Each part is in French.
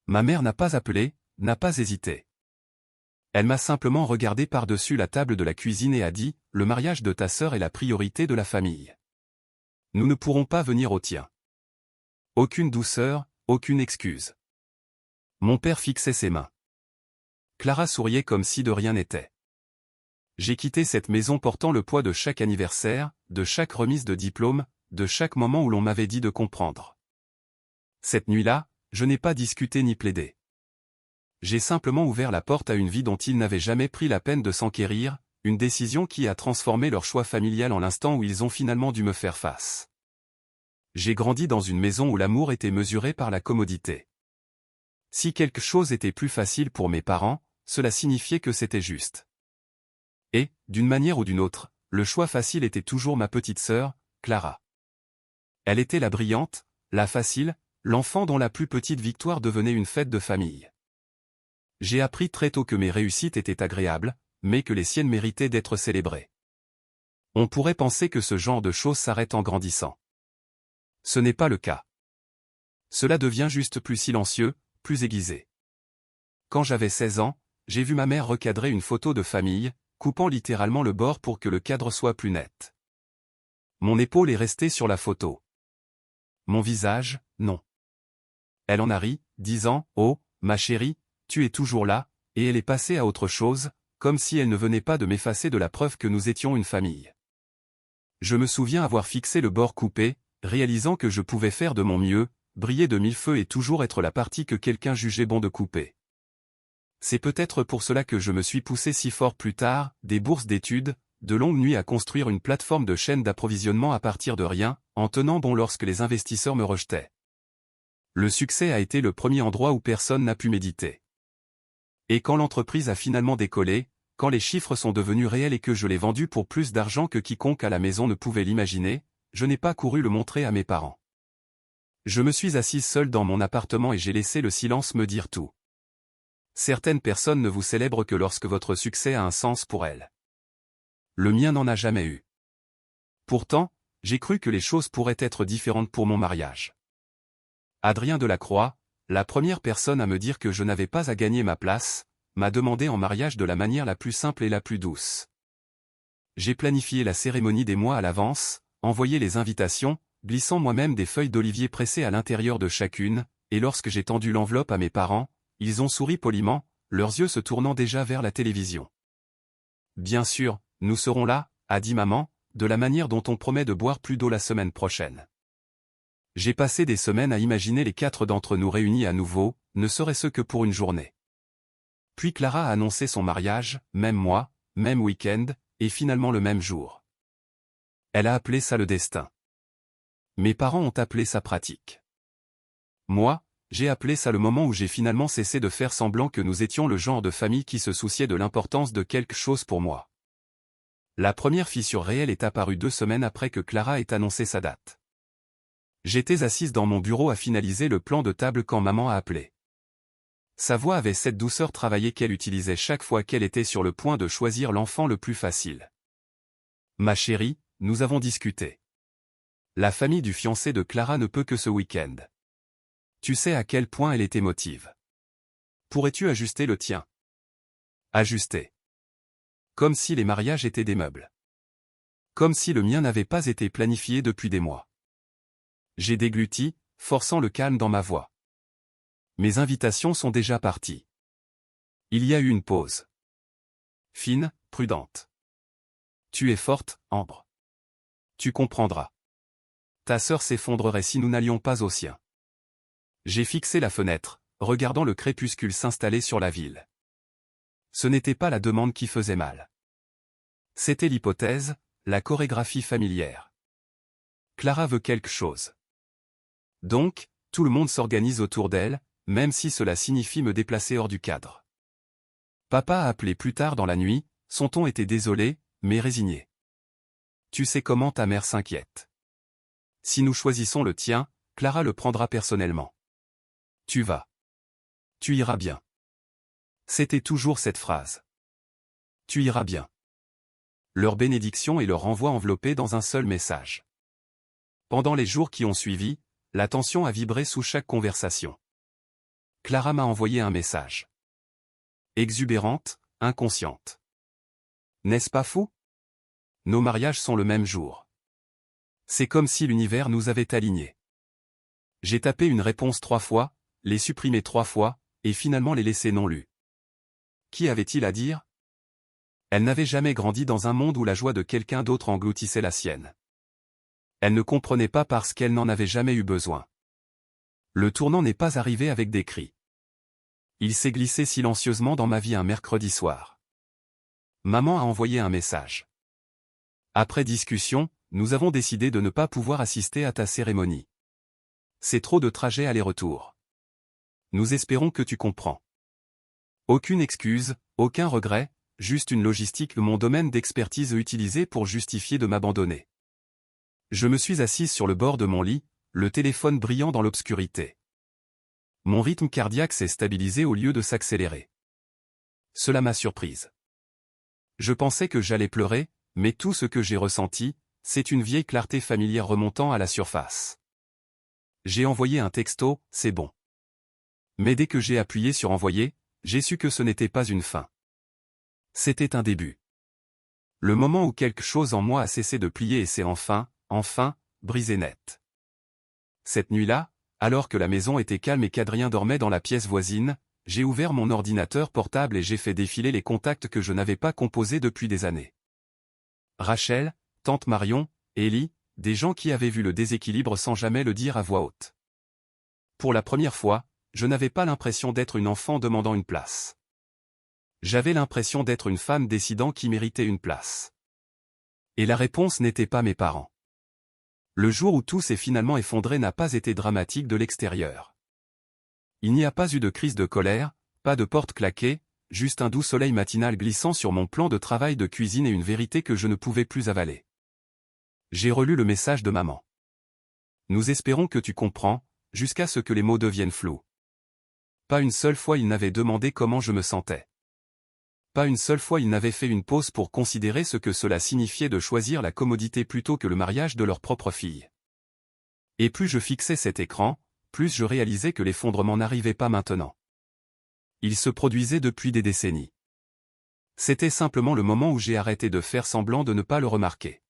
Ma mère n'a pas appelé, n'a pas hésité. Elle m'a simplement regardé par-dessus la table de la cuisine et a dit, « Le mariage de ta sœur est la priorité de la famille. Nous ne pourrons pas venir au tien. » Aucune douceur, aucune excuse. Mon père fixait ses mains. Clara souriait comme si de rien n'était. J'ai quitté cette maison portant le poids de chaque anniversaire, de chaque remise de diplôme, de chaque moment où l'on m'avait dit de comprendre. Cette nuit-là, je n'ai pas discuté ni plaidé. J'ai simplement ouvert la porte à une vie dont ils n'avaient jamais pris la peine de s'enquérir, une décision qui a transformé leur choix familial en l'instant où ils ont finalement dû me faire face. J'ai grandi dans une maison où l'amour était mesuré par la commodité. Si quelque chose était plus facile pour mes parents, cela signifiait que c'était juste. Et, d'une manière ou d'une autre, le choix facile était toujours ma petite sœur, Clara. Elle était la brillante, la facile, l'enfant dont la plus petite victoire devenait une fête de famille. J'ai appris très tôt que mes réussites étaient agréables, mais que les siennes méritaient d'être célébrées. On pourrait penser que ce genre de choses s'arrête en grandissant. Ce n'est pas le cas. Cela devient juste plus silencieux, plus aiguisé. Quand j'avais 16 ans, j'ai vu ma mère recadrer une photo de famille, coupant littéralement le bord pour que le cadre soit plus net. Mon épaule est restée sur la photo. Mon visage, non. Elle en a ri, disant « Oh, ma chérie, tu es toujours là », et elle est passée à autre chose, comme si elle ne venait pas de m'effacer de la preuve que nous étions une famille. Je me souviens avoir fixé le bord coupé, réalisant que je pouvais faire de mon mieux, briller de mille feux et toujours être la partie que quelqu'un jugeait bon de couper. C'est peut-être pour cela que je me suis poussé si fort plus tard, des bourses d'études, de longues nuits à construire une plateforme de chaîne d'approvisionnement à partir de rien, en tenant bon lorsque les investisseurs me rejetaient. Le succès a été le premier endroit où personne n'a pu méditer. Et quand l'entreprise a finalement décollé, quand les chiffres sont devenus réels et que je l'ai vendu pour plus d'argent que quiconque à la maison ne pouvait l'imaginer, je n'ai pas couru le montrer à mes parents. Je me suis assise seule dans mon appartement et j'ai laissé le silence me dire tout. Certaines personnes ne vous célèbrent que lorsque votre succès a un sens pour elles. Le mien n'en a jamais eu. Pourtant, j'ai cru que les choses pourraient être différentes pour mon mariage. Adrien Delacroix, la première personne à me dire que je n'avais pas à gagner ma place, m'a demandé en mariage de la manière la plus simple et la plus douce. J'ai planifié la cérémonie des mois à l'avance, envoyé les invitations, glissant moi-même des feuilles d'olivier pressées à l'intérieur de chacune, et lorsque j'ai tendu l'enveloppe à mes parents, ils ont souri poliment, leurs yeux se tournant déjà vers la télévision. Bien sûr, nous serons là, a dit maman, de la manière dont on promet de boire plus d'eau la semaine prochaine. J'ai passé des semaines à imaginer les 4 d'entre nous réunis à nouveau, ne serait-ce que pour une journée. Puis Clara a annoncé son mariage, même mois, même week-end, et finalement le même jour. Elle a appelé ça le destin. Mes parents ont appelé ça pratique. Moi, j'ai appelé ça le moment où j'ai finalement cessé de faire semblant que nous étions le genre de famille qui se souciait de l'importance de quelque chose pour moi. La première fissure réelle est apparue 2 semaines après que Clara ait annoncé sa date. J'étais assise dans mon bureau à finaliser le plan de table quand maman a appelé. Sa voix avait cette douceur travaillée qu'elle utilisait chaque fois qu'elle était sur le point de choisir l'enfant le plus facile. « Ma chérie, nous avons discuté. La famille du fiancé de Clara ne peut que ce week-end. Tu sais à quel point elle est émotive. Pourrais-tu ajuster le tien ? » Ajuster. Comme si les mariages étaient des meubles. Comme si le mien n'avait pas été planifié depuis des mois. J'ai dégluti, forçant le calme dans ma voix. Mes invitations sont déjà parties. Il y a eu une pause. Fine, prudente. Tu es forte, Ambre. Tu comprendras. Ta sœur s'effondrerait si nous n'allions pas au sien. J'ai fixé la fenêtre, regardant le crépuscule s'installer sur la ville. Ce n'était pas la demande qui faisait mal. C'était l'hypothèse, la chorégraphie familière. Clara veut quelque chose. Donc, tout le monde s'organise autour d'elle, même si cela signifie me déplacer hors du cadre. Papa a appelé plus tard dans la nuit, son ton était désolé, mais résigné. Tu sais comment ta mère s'inquiète. Si nous choisissons le tien, Clara le prendra personnellement. Tu vas. Tu iras bien. C'était toujours cette phrase. Tu iras bien. Leur bénédiction et leur renvoi enveloppés dans un seul message. Pendant les jours qui ont suivi, la tension a vibré sous chaque conversation. Clara m'a envoyé un message. Exubérante, inconsciente. N'est-ce pas fou? Nos mariages sont le même jour. C'est comme si l'univers nous avait alignés. J'ai tapé une réponse 3 fois, les supprimé 3 fois, et finalement les laissé non lus. Qui avait-il à dire? Elle n'avait jamais grandi dans un monde où la joie de quelqu'un d'autre engloutissait la sienne. Elle ne comprenait pas parce qu'elle n'en avait jamais eu besoin. Le tournant n'est pas arrivé avec des cris. Il s'est glissé silencieusement dans ma vie un mercredi soir. Maman a envoyé un message. Après discussion, nous avons décidé de ne pas pouvoir assister à ta cérémonie. C'est trop de trajets aller-retour. Nous espérons que tu comprends. Aucune excuse, aucun regret, juste une logistique mon domaine d'expertise utilisé pour justifier de m'abandonner. Je me suis assise sur le bord de mon lit, le téléphone brillant dans l'obscurité. Mon rythme cardiaque s'est stabilisé au lieu de s'accélérer. Cela m'a surprise. Je pensais que j'allais pleurer, mais tout ce que j'ai ressenti, c'est une vieille clarté familière remontant à la surface. J'ai envoyé un texto, c'est bon. Mais dès que j'ai appuyé sur envoyer, j'ai su que ce n'était pas une fin. C'était un début. Le moment où quelque chose en moi a cessé de plier et s'est enfin, brisé net. Cette nuit-là, alors que la maison était calme et qu'Adrien dormait dans la pièce voisine, j'ai ouvert mon ordinateur portable et j'ai fait défiler les contacts que je n'avais pas composés depuis des années. Rachel, tante Marion, Ellie, des gens qui avaient vu le déséquilibre sans jamais le dire à voix haute. Pour la première fois, je n'avais pas l'impression d'être une enfant demandant une place. J'avais l'impression d'être une femme décidant qui méritait une place. Et la réponse n'était pas mes parents. Le jour où tout s'est finalement effondré n'a pas été dramatique de l'extérieur. Il n'y a pas eu de crise de colère, pas de porte claquée, juste un doux soleil matinal glissant sur mon plan de travail de cuisine et une vérité que je ne pouvais plus avaler. J'ai relu le message de maman. Nous espérons que tu comprends, jusqu'à ce que les mots deviennent flous. Pas une seule fois il n'avait demandé comment je me sentais. Pas une seule fois ils n'avaient fait une pause pour considérer ce que cela signifiait de choisir la commodité plutôt que le mariage de leur propre fille. Et plus je fixais cet écran, plus je réalisais que l'effondrement n'arrivait pas maintenant. Il se produisait depuis des décennies. C'était simplement le moment où j'ai arrêté de faire semblant de ne pas le remarquer.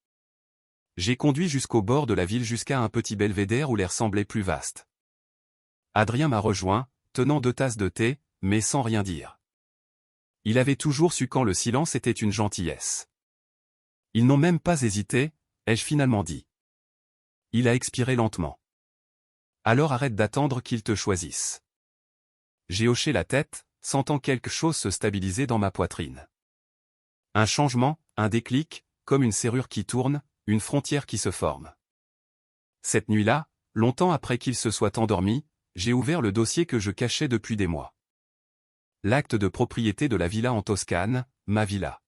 J'ai conduit jusqu'au bord de la ville jusqu'à un petit belvédère où l'air semblait plus vaste. Adrien m'a rejoint, tenant 2 tasses de thé, mais sans rien dire. Il avait toujours su quand le silence était une gentillesse. Ils n'ont même pas hésité, ai-je finalement dit. Il a expiré lentement. Alors arrête d'attendre qu'il te choisisse. J'ai hoché la tête, sentant quelque chose se stabiliser dans ma poitrine. Un changement, un déclic, comme une serrure qui tourne, une frontière qui se forme. Cette nuit-là, longtemps après qu'il se soit endormi, j'ai ouvert le dossier que je cachais depuis des mois. L'acte de propriété de la villa en Toscane, ma villa.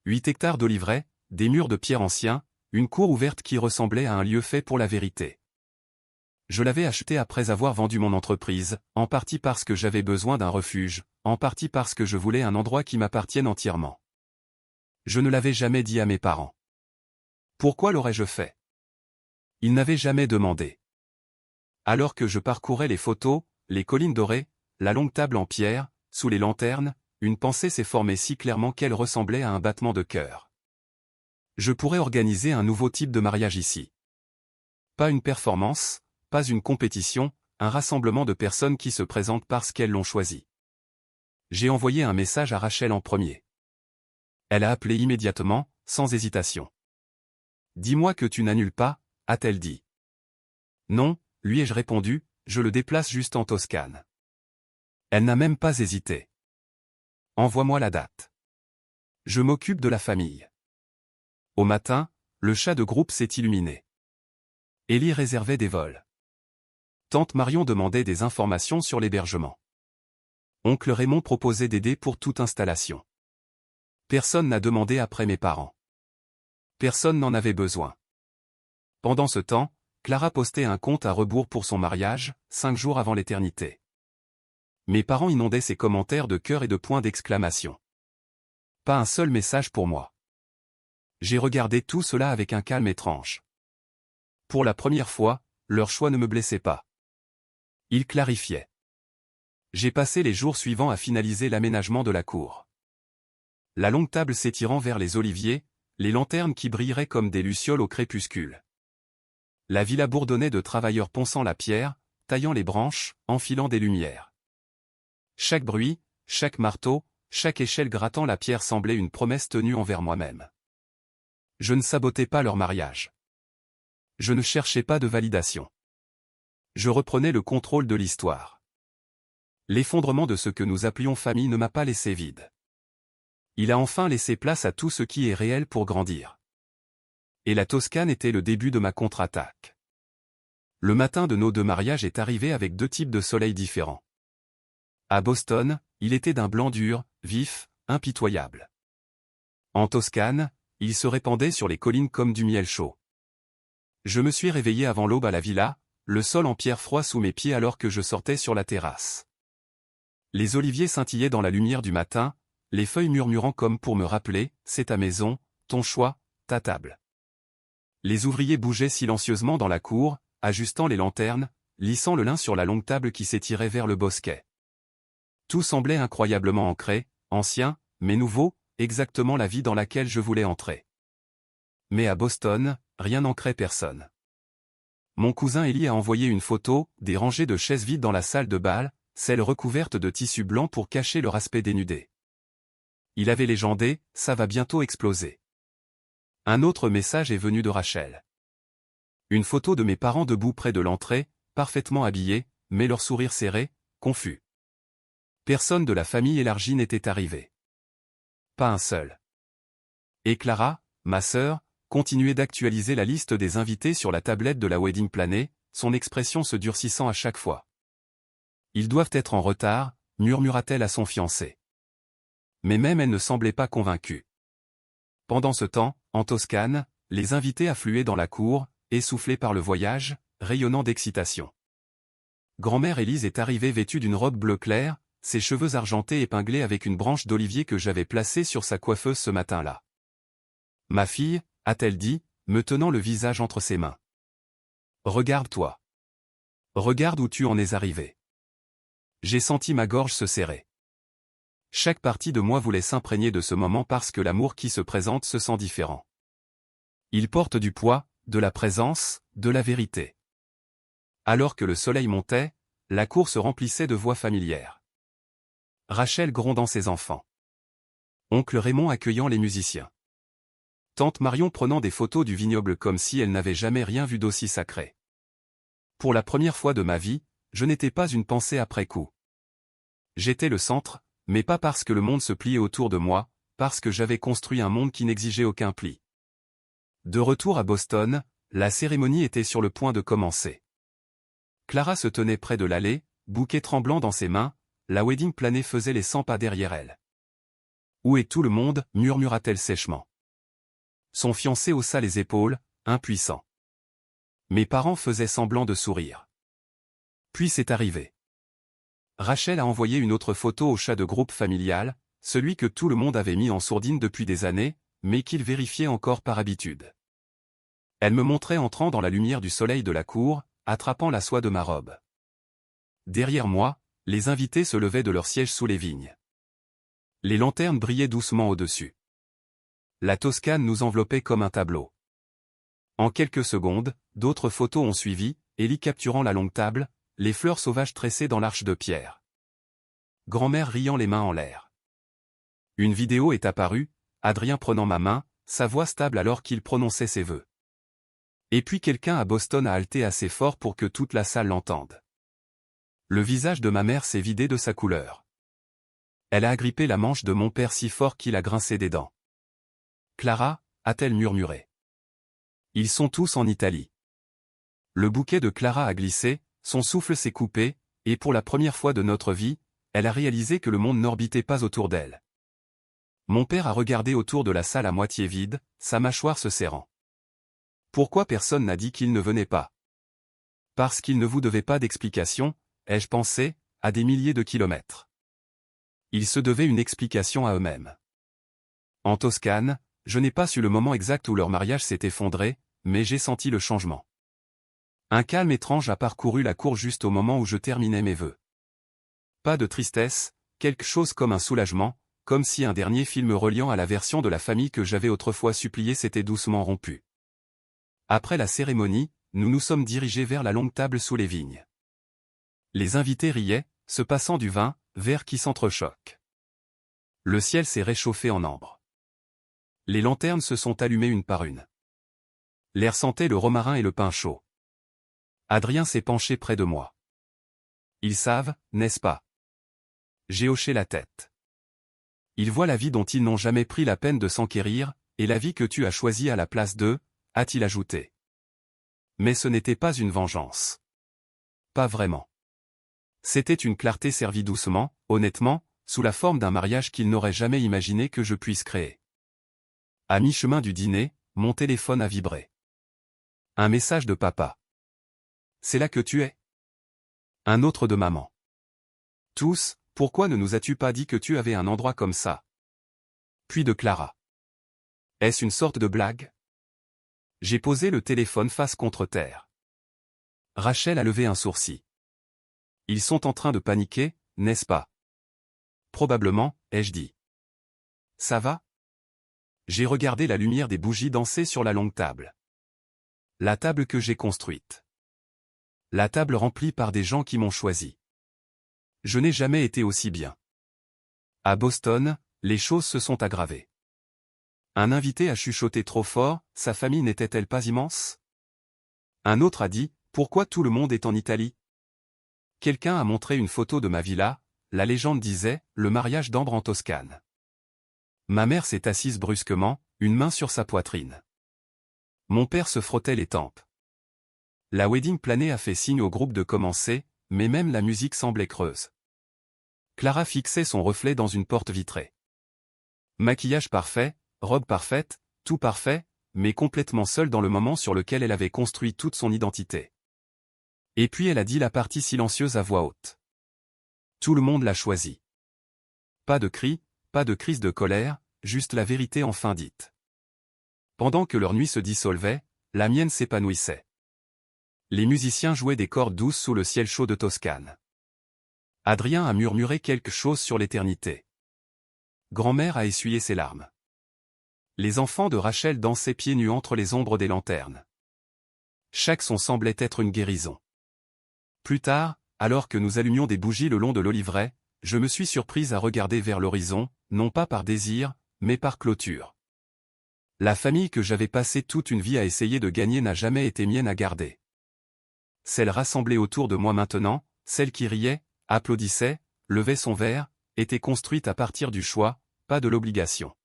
8 hectares d'oliveraies, des murs de pierre anciens, une cour ouverte qui ressemblait à un lieu fait pour la vérité. Je l'avais acheté après avoir vendu mon entreprise, en partie parce que j'avais besoin d'un refuge, en partie parce que je voulais un endroit qui m'appartienne entièrement. Je ne l'avais jamais dit à mes parents. Pourquoi l'aurais-je fait? Ils n'avaient jamais demandé. Alors que je parcourais les photos, les collines dorées, la longue table en pierre, sous les lanternes, une pensée s'est formée si clairement qu'elle ressemblait à un battement de cœur. Je pourrais organiser un nouveau type de mariage ici. Pas une performance, pas une compétition, un rassemblement de personnes qui se présentent parce qu'elles l'ont choisi. J'ai envoyé un message à Rachel en premier. Elle a appelé immédiatement, sans hésitation. Dis-moi que tu n'annules pas, a-t-elle dit. Non, lui ai-je répondu, je le déplace juste en Toscane. Elle n'a même pas hésité. Envoie-moi la date. Je m'occupe de la famille. Au matin, le chat de groupe s'est illuminé. Ellie réservait des vols. Tante Marion demandait des informations sur l'hébergement. Oncle Raymond proposait d'aider pour toute installation. Personne n'a demandé après mes parents. Personne n'en avait besoin. Pendant ce temps, Clara postait un compte à rebours pour son mariage, 5 jours avant l'éternité. Mes parents inondaient ses commentaires de cœur et de points d'exclamation. Pas un seul message pour moi. J'ai regardé tout cela avec un calme étrange. Pour la première fois, leur choix ne me blessait pas. Il clarifiait. J'ai passé les jours suivants à finaliser l'aménagement de la cour. La longue table s'étirant vers les oliviers, les lanternes qui brilleraient comme des lucioles au crépuscule. La villa bourdonnait de travailleurs ponçant la pierre, taillant les branches, enfilant des lumières. Chaque bruit, chaque marteau, chaque échelle grattant la pierre semblait une promesse tenue envers moi-même. Je ne sabotais pas leur mariage. Je ne cherchais pas de validation. Je reprenais le contrôle de l'histoire. L'effondrement de ce que nous appelions famille ne m'a pas laissé vide. Il a enfin laissé place à tout ce qui est réel pour grandir. Et la Toscane était le début de ma contre-attaque. Le matin de nos 2 mariages est arrivé avec 2 types de soleil différents. À Boston, il était d'un blanc dur, vif, impitoyable. En Toscane, il se répandait sur les collines comme du miel chaud. Je me suis réveillé avant l'aube à la villa, le sol en pierre froid sous mes pieds alors que je sortais sur la terrasse. Les oliviers scintillaient dans la lumière du matin, les feuilles murmurant comme pour me rappeler, c'est ta maison, ton choix, ta table. Les ouvriers bougeaient silencieusement dans la cour, ajustant les lanternes, lissant le lin sur la longue table qui s'étirait vers le bosquet. Tout semblait incroyablement ancré, ancien, mais nouveau, exactement la vie dans laquelle je voulais entrer. Mais à Boston, rien n'ancrait personne. Mon cousin Élie a envoyé une photo, des rangées de chaises vides dans la salle de bal, celles recouvertes de tissu blanc pour cacher leur aspect dénudé. Il avait légendé, ça va bientôt exploser. Un autre message est venu de Rachel. Une photo de mes parents debout près de l'entrée, parfaitement habillés, mais leur sourire serré, confus. Personne de la famille élargie n'était arrivé. Pas un seul. Et Clara, ma sœur, continuait d'actualiser la liste des invités sur la tablette de la wedding planée, son expression se durcissant à chaque fois. Ils doivent être en retard, murmura-t-elle à son fiancé. Mais même elle ne semblait pas convaincue. Pendant ce temps, en Toscane, les invités affluaient dans la cour, essoufflés par le voyage, rayonnant d'excitation. Grand-mère Élise est arrivée vêtue d'une robe bleu clair, ses cheveux argentés épinglés avec une branche d'olivier que j'avais placée sur sa coiffeuse ce matin-là. « Ma fille » a-t-elle dit, me tenant le visage entre ses mains. « Regarde-toi. Regarde où tu en es arrivé. » J'ai senti ma gorge se serrer. Chaque partie de moi voulait s'imprégner de ce moment parce que l'amour qui se présente se sent différent. Il porte du poids, de la présence, de la vérité. Alors que le soleil montait, la cour se remplissait de voix familières. Rachel grondant ses enfants. Oncle Raymond accueillant les musiciens. Tante Marion prenant des photos du vignoble comme si elle n'avait jamais rien vu d'aussi sacré. Pour la première fois de ma vie, je n'étais pas une pensée après coup. J'étais le centre, mais pas parce que le monde se pliait autour de moi, parce que j'avais construit un monde qui n'exigeait aucun pli. De retour à Boston, la cérémonie était sur le point de commencer. Clara se tenait près de l'allée, bouquet tremblant dans ses mains, la wedding planée faisait les 100 pas derrière elle. « Où est tout le monde » murmura-t-elle sèchement. Son fiancé haussa les épaules, impuissant. Mes parents faisaient semblant de sourire. Puis c'est arrivé. Rachel a envoyé une autre photo au chat de groupe familial, celui que tout le monde avait mis en sourdine depuis des années, mais qu'il vérifiait encore par habitude. Elle me montrait entrant dans la lumière du soleil de la cour, attrapant la soie de ma robe. Derrière moi, les invités se levaient de leur siège sous les vignes. Les lanternes brillaient doucement au-dessus. La Toscane nous enveloppait comme un tableau. En quelques secondes, d'autres photos ont suivi, Élie capturant la longue table, les fleurs sauvages tressées dans l'arche de pierre. Grand-mère riant les mains en l'air. Une vidéo est apparue, Adrien prenant ma main, sa voix stable alors qu'il prononçait ses vœux. Et puis quelqu'un à Boston a halté assez fort pour que toute la salle l'entende. Le visage de ma mère s'est vidé de sa couleur. Elle a agrippé la manche de mon père si fort qu'il a grincé des dents. « Clara » a-t-elle murmuré. Ils sont tous en Italie. Le bouquet de Clara a glissé, son souffle s'est coupé, et pour la première fois de notre vie, elle a réalisé que le monde n'orbitait pas autour d'elle. Mon père a regardé autour de la salle à moitié vide, sa mâchoire se serrant. Pourquoi personne n'a dit qu'il ne venait pas? Parce qu'il ne vous devait pas d'explication, ai-je pensé, à des milliers de kilomètres. Ils se devaient une explication à eux-mêmes. En Toscane, je n'ai pas su le moment exact où leur mariage s'est effondré, mais j'ai senti le changement. Un calme étrange a parcouru la cour juste au moment où je terminais mes vœux. Pas de tristesse, quelque chose comme un soulagement, comme si un dernier film reliant à la version de la famille que j'avais autrefois supplié s'était doucement rompu. Après la cérémonie, nous nous sommes dirigés vers la longue table sous les vignes. Les invités riaient, se passant du vin, verres qui s'entrechoquent. Le ciel s'est réchauffé en ambre. Les lanternes se sont allumées une par une. L'air sentait le romarin et le pain chaud. Adrien s'est penché près de moi. Ils savent, n'est-ce pas? J'ai hoché la tête. Ils voient la vie dont ils n'ont jamais pris la peine de s'enquérir, et la vie que tu as choisie à la place d'eux, a-t-il ajouté. Mais ce n'était pas une vengeance. Pas vraiment. C'était une clarté servie doucement, honnêtement, sous la forme d'un mariage qu'ils n'auraient jamais imaginé que je puisse créer. À mi-chemin du dîner, mon téléphone a vibré. Un message de papa. C'est là que tu es? Un autre de maman. Tous, pourquoi ne nous as-tu pas dit que tu avais un endroit comme ça? Puis de Clara. Est-ce une sorte de blague? J'ai posé le téléphone face contre terre. Rachel a levé un sourcil. Ils sont en train de paniquer, n'est-ce pas? Probablement, ai-je dit. Ça va? J'ai regardé la lumière des bougies danser sur la longue table. La table que j'ai construite. La table remplie par des gens qui m'ont choisi. Je n'ai jamais été aussi bien. À Boston, les choses se sont aggravées. Un invité a chuchoté trop fort, sa famille n'était-elle pas immense? Un autre a dit, pourquoi tout le monde est en Italie? Quelqu'un a montré une photo de ma villa, la légende disait, le mariage d'Ambre en Toscane. Ma mère s'est assise brusquement, une main sur sa poitrine. Mon père se frottait les tempes. La wedding planée a fait signe au groupe de commencer, mais même la musique semblait creuse. Clara fixait son reflet dans une porte vitrée. Maquillage parfait, robe parfaite, tout parfait, mais complètement seule dans le moment sur lequel elle avait construit toute son identité. Et puis elle a dit la partie silencieuse à voix haute. Tout le monde l'a choisi. Pas de cris, pas de crise de colère, juste la vérité enfin dite. Pendant que leur nuit se dissolvait, la mienne s'épanouissait. Les musiciens jouaient des cordes douces sous le ciel chaud de Toscane. Adrien a murmuré quelque chose sur l'éternité. Grand-mère a essuyé ses larmes. Les enfants de Rachel dansaient pieds nus entre les ombres des lanternes. Chaque son semblait être une guérison. Plus tard, alors que nous allumions des bougies le long de l'oliveraie, je me suis surprise à regarder vers l'horizon, non pas par désir, mais par clôture. La famille que j'avais passé toute une vie à essayer de gagner n'a jamais été mienne à garder. Celle rassemblée autour de moi maintenant, celle qui riait, applaudissait, levait son verre, était construite à partir du choix, pas de l'obligation.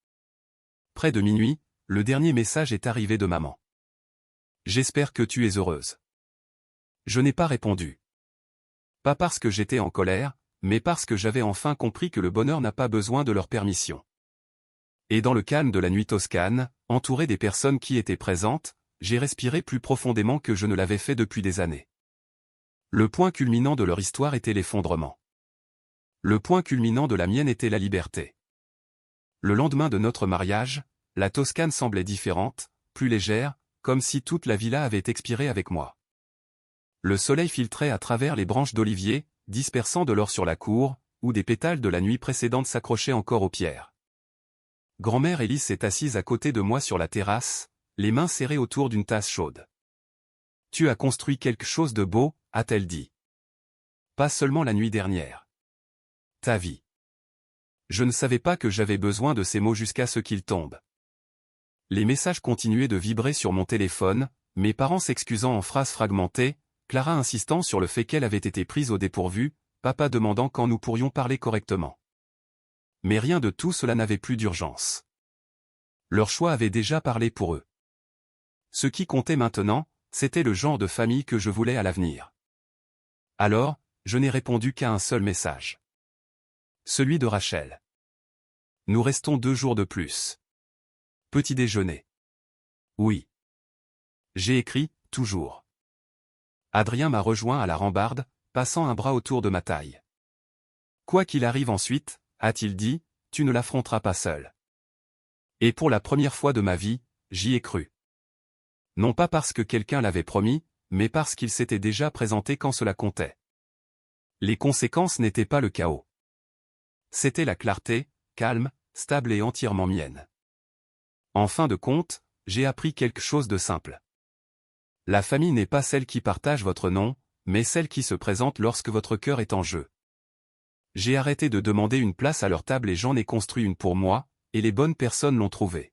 Près de minuit, le dernier message est arrivé de maman. J'espère que tu es heureuse. Je n'ai pas répondu. Pas parce que j'étais en colère, mais parce que j'avais enfin compris que le bonheur n'a pas besoin de leur permission. Et dans le calme de la nuit toscane, entouré des personnes qui étaient présentes, j'ai respiré plus profondément que je ne l'avais fait depuis des années. Le point culminant de leur histoire était l'effondrement. Le point culminant de la mienne était la liberté. Le lendemain de notre mariage, la Toscane semblait différente, plus légère, comme si toute la villa avait expiré avec moi. Le soleil filtrait à travers les branches d'olivier, dispersant de l'or sur la cour, où des pétales de la nuit précédente s'accrochaient encore aux pierres. Grand-mère Élise s'est assise à côté de moi sur la terrasse, les mains serrées autour d'une tasse chaude. « Tu as construit quelque chose de beau », a-t-elle dit. Pas seulement la nuit dernière. Ta vie. Je ne savais pas que j'avais besoin de ces mots jusqu'à ce qu'ils tombent. Les messages continuaient de vibrer sur mon téléphone, mes parents s'excusant en phrases fragmentées, Clara insistant sur le fait qu'elle avait été prise au dépourvu, papa demandant quand nous pourrions parler correctement. Mais rien de tout cela n'avait plus d'urgence. Leur choix avait déjà parlé pour eux. Ce qui comptait maintenant, c'était le genre de famille que je voulais à l'avenir. Alors, je n'ai répondu qu'à un seul message. Celui de Rachel. Nous restons 2 jours de plus. Petit déjeuner. Oui. J'ai écrit, toujours. Adrien m'a rejoint à la rambarde, passant un bras autour de ma taille. Quoi qu'il arrive ensuite, a-t-il dit, tu ne l'affronteras pas seul. Et pour la première fois de ma vie, j'y ai cru. Non pas parce que quelqu'un l'avait promis, mais parce qu'il s'était déjà présenté quand cela comptait. Les conséquences n'étaient pas le chaos. C'était la clarté, calme, stable et entièrement mienne. En fin de compte, j'ai appris quelque chose de simple. La famille n'est pas celle qui partage votre nom, mais celle qui se présente lorsque votre cœur est en jeu. J'ai arrêté de demander une place à leur table et j'en ai construit une pour moi, et les bonnes personnes l'ont trouvée.